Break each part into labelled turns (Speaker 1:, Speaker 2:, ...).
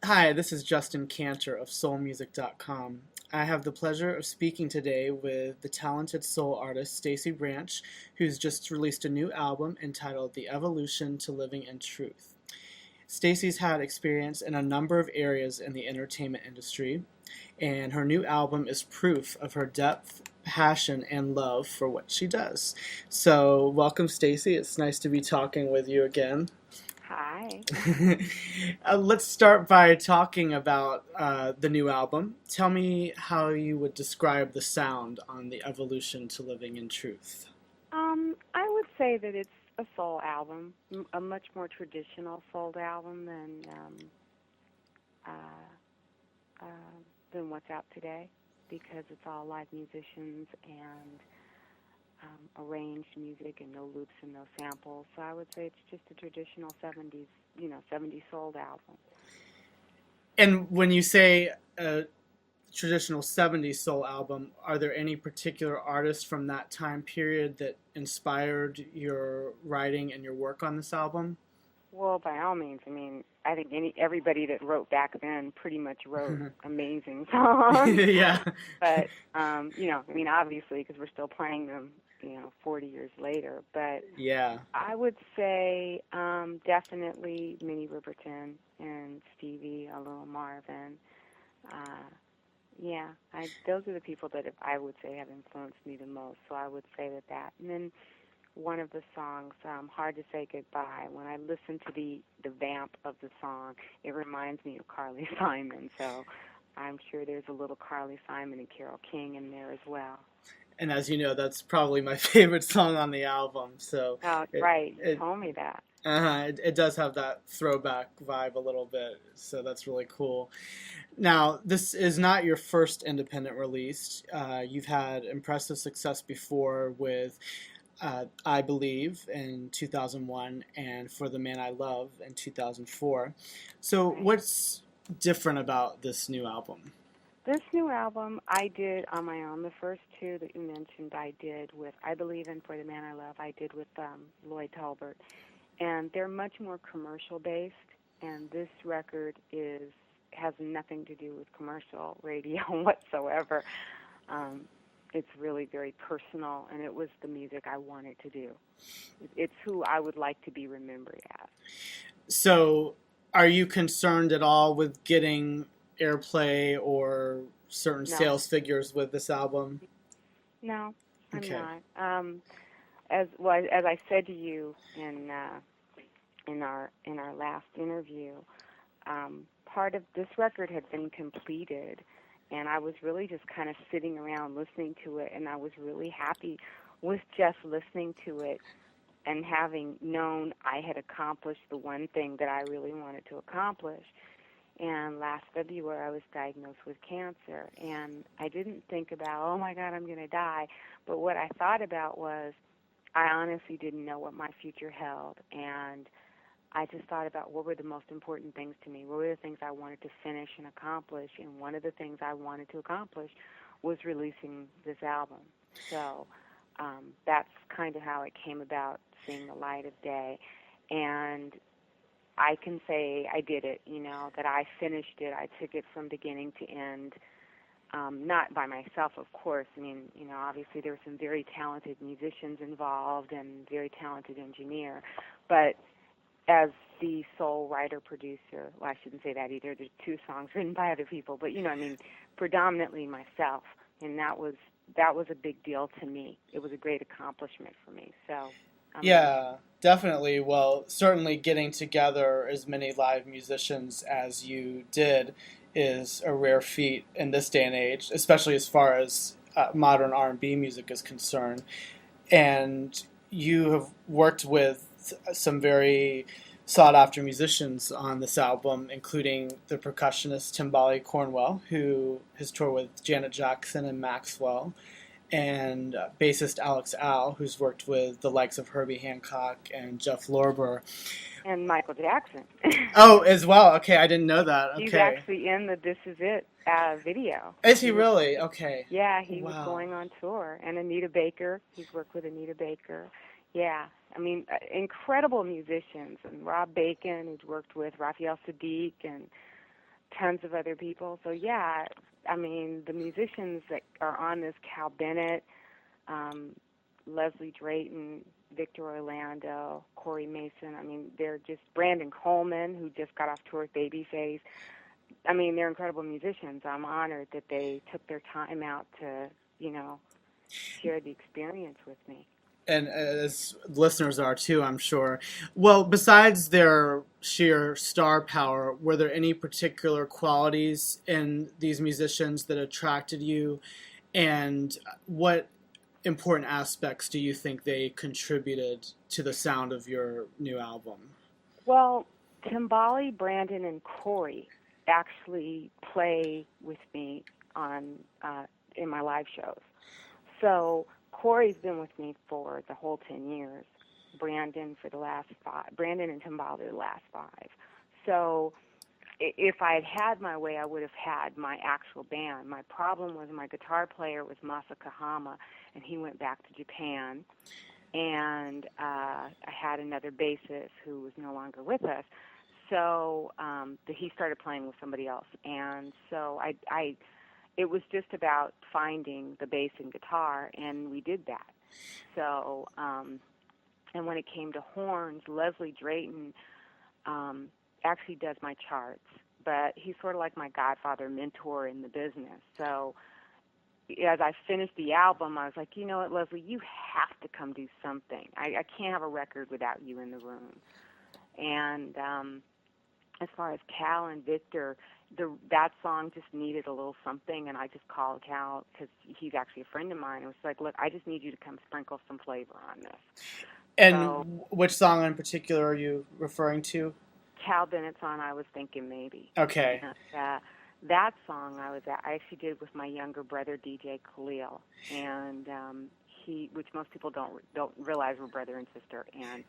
Speaker 1: Hi, this is Justin Kantor of soulmusic.com. I have the pleasure of speaking today with the talented soul artist Stacye Branche, who's just released a new album entitled The Evolution to Living in Truth. Stacey's had experience in a number of areas in the entertainment industry, and her new album is proof of her depth, passion, and love for what she does. So, welcome, Stacye. It's nice to be talking with you again.
Speaker 2: Hi.
Speaker 1: Let's start by talking about the new album. Tell me how you would describe the sound on The Evolution to Living in Truth.
Speaker 2: I would say that it's a soul album, a much more traditional soul album uh, than what's out today, because it's all live musicians and arranged music and no loops and no samples. So I would say it's just a traditional '70s, 70s soul album.
Speaker 1: And when you say a traditional '70s soul album, are there any particular artists from that time period that inspired your writing and your work on this album?
Speaker 2: Well, by all means, I mean, I think everybody that wrote back then pretty much wrote amazing songs.
Speaker 1: Yeah.
Speaker 2: But I mean, obviously, because we're still playing them, 40 years later. But
Speaker 1: Yeah.
Speaker 2: I would say definitely Minnie Riperton and Stevie, a little Marvin. Uh, yeah, those are the people that I would say have influenced me the most. So I would say that. And then one of the songs, Hard to Say Goodbye, when I listen to the vamp of the song, it reminds me of Carly Simon. So I'm sure there's a little Carly Simon and Carole King in there as well.
Speaker 1: And as you know, that's probably my favorite song on the album. So
Speaker 2: Oh,
Speaker 1: it
Speaker 2: right. You
Speaker 1: it
Speaker 2: told me that.
Speaker 1: it does have that throwback vibe a little bit. So that's really cool. Now, this is not your first independent release. You've had impressive success before with I Believe in 2001 and For the Man I Love in 2004. So,
Speaker 2: Right.
Speaker 1: what's different about this new album?
Speaker 2: This new album I did on my own. The first two that you mentioned I did with I Believe in For the Man I Love, I did with Lloyd Talbert. And they're much more commercial based, and this record has nothing to do with commercial radio whatsoever. Um, it's really very personal, and it was the music I wanted to do. It's who I would like to be remembered as.
Speaker 1: So, are you concerned at all with getting airplay or certain
Speaker 2: No,
Speaker 1: sales figures with this album?
Speaker 2: no, I'm
Speaker 1: Okay.
Speaker 2: not. As I said to you in our last interview, part of this record had been completed, and I was really just kind of sitting around listening to it, and I was really happy with just listening to it and having known I had accomplished the one thing that I really wanted to accomplish. And last February, I was diagnosed with cancer, and I didn't think about, oh my God, I'm going to die. But what I thought about was, I honestly didn't know what my future held, and I just thought about what were the most important things to me. What were the things I wanted to finish and accomplish? And one of the things I wanted to accomplish was releasing this album. So that's kind of how it came about, seeing the light of day. And I can say I did it, that I finished it. I took it from beginning to end. Not by myself, of course. I mean, obviously there were some very talented musicians involved and very talented engineer. But as the sole writer producer, well, I shouldn't say that either. There's two songs written by other people, but I mean, predominantly myself, and that was a big deal to me. It was a great accomplishment for me. So I'm really
Speaker 1: Yeah, definitely. Well, certainly getting together as many live musicians as you did is a rare feat in this day and age, especially as far as modern R&B music is concerned. And you have worked with some very sought after musicians on this album, including the percussionist Timbali Cornwell, who has toured with Janet Jackson and Maxwell, and bassist Alex Al, who's worked with the likes of Herbie Hancock and Jeff Lorber.
Speaker 2: and Michael Jackson.
Speaker 1: Oh, as well. Okay, I didn't know that.
Speaker 2: He's
Speaker 1: Okay.
Speaker 2: actually in the "This Is It" video.
Speaker 1: Is he
Speaker 2: He was,
Speaker 1: really? Okay.
Speaker 2: yeah, he was
Speaker 1: Wow.
Speaker 2: going on tour, and Anita Baker. He's worked with Anita Baker. Yeah, I mean, incredible musicians, and Rob Bacon, who's worked with Raphael Sadiq, and tons of other people. So yeah, I mean, the musicians that are on this, Cal Bennett, um, Leslie Drayton, Victor Orlando, Corey Mason. I mean, they're just Brandon Coleman, who just got off tour with Babyface. I mean, they're incredible musicians. I'm honored that they took their time out to, you know, share the experience with me.
Speaker 1: And as listeners are too, I'm sure. Well, besides their sheer star power, were there any particular qualities in these musicians that attracted you? And what important aspects do you think they contributed to the sound of your new album?
Speaker 2: Well, Timbali, Brandon, and Corey actually play with me on in my live shows. So Corey's been with me for the whole 10 years. Brandon for the last 5. Brandon and Timbali the last 5. So if I had had my way, I would have had my actual band. My problem was my guitar player was Masa Kahama, and he went back to Japan. And I had another bassist who was no longer with us. So he started playing with somebody else. And so it was just about finding the bass and guitar, and we did that. So, and when it came to horns, Leslie Drayton actually does my charts, but he's sort of like my godfather mentor in the business. So as I finished the album, I was like, you know what, Leslie, you have to come do something. I can't have a record without you in the room. And as far as Cal and Victor, that song just needed a little something, and I just called Cal because he's actually a friend of mine. It was like, look, I just need you to come sprinkle some flavor on this.
Speaker 1: And
Speaker 2: So
Speaker 1: which song in particular are you referring to?
Speaker 2: Cal Bennett's on I Was Thinking Maybe.
Speaker 1: Okay.
Speaker 2: And, that song I actually did with my younger brother, DJ Khalil, and which most people don't realize we're brother and sister, and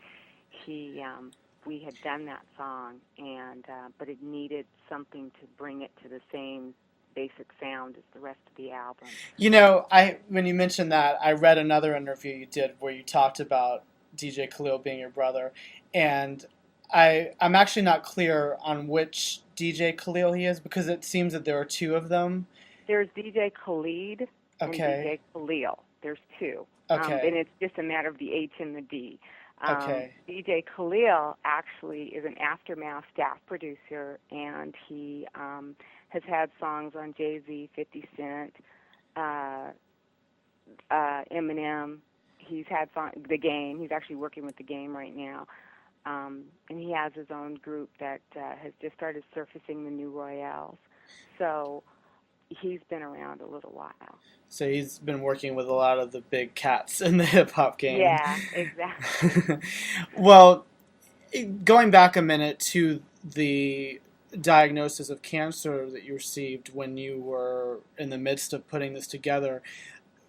Speaker 2: we had done that song, and but it needed something to bring it to the same basic sound as the rest of the album.
Speaker 1: You know, when you mentioned that, I read another interview you did where you talked about DJ Khalil being your brother, and I'm actually not clear on which DJ Khalil he is because it seems that there are two of them.
Speaker 2: There's DJ Khalid and
Speaker 1: Okay.
Speaker 2: DJ Khalil. There's two, and
Speaker 1: Okay.
Speaker 2: it's just a matter of the H and the D.
Speaker 1: Okay.
Speaker 2: DJ Khalil actually is an Aftermath staff producer, and he has had songs on Jay-Z, 50 Cent, Eminem. He's had The Game. He's actually working with The Game right now. And he has his own group that has just started surfacing the New Royales. So he's been around a little while.
Speaker 1: So he's been working with a lot of the big cats in the hip hop game.
Speaker 2: Yeah, exactly.
Speaker 1: Well, going back a minute to the diagnosis of cancer that you received when you were in the midst of putting this together,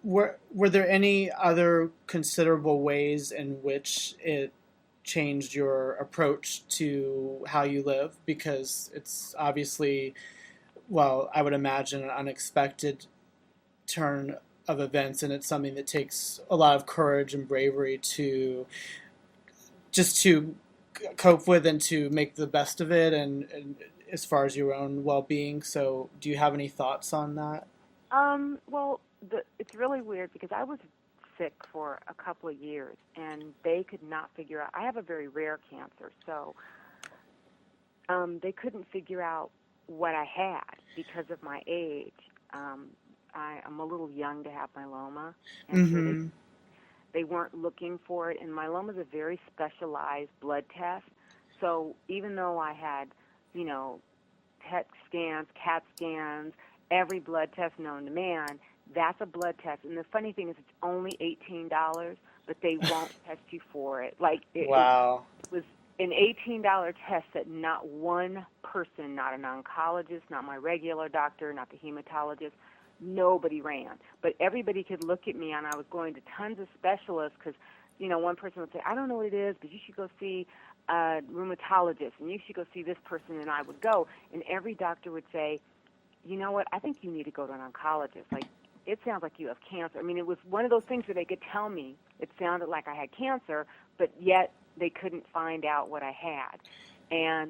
Speaker 1: were there any other considerable ways in which it changed your approach to how you live? Because it's obviously, well, I would imagine an unexpected turn of events, and it's something that takes a lot of courage and bravery to cope with and to make the best of it, and as far as your own well-being. So do you have any thoughts on that?
Speaker 2: Well, it's really weird because I was sick for a couple of years, and they could not figure out. I have a very rare cancer, so they couldn't figure out what I had because of my age. I'm a little young to have myeloma, and so
Speaker 1: Mm-hmm.
Speaker 2: they weren't looking for it. And myeloma is a very specialized blood test. So even though I had, you know, PET scans, CAT scans, every blood test known to man, that's a blood test. And the funny thing is, it's only $18, but they won't test you for it. Like
Speaker 1: Wow.
Speaker 2: it was an $18 test that not one person, not an oncologist, not my regular doctor, not the hematologist, nobody ran. But everybody could look at me, and I was going to tons of specialists because, you know, one person would say, I don't know what it is, but you should go see a rheumatologist, and you should go see this person, and I would go. And every doctor would say, you know what, I think you need to go to an oncologist. Like, it sounds like you have cancer. I mean, it was one of those things where they could tell me it sounded like I had cancer, but yet they couldn't find out what I had. And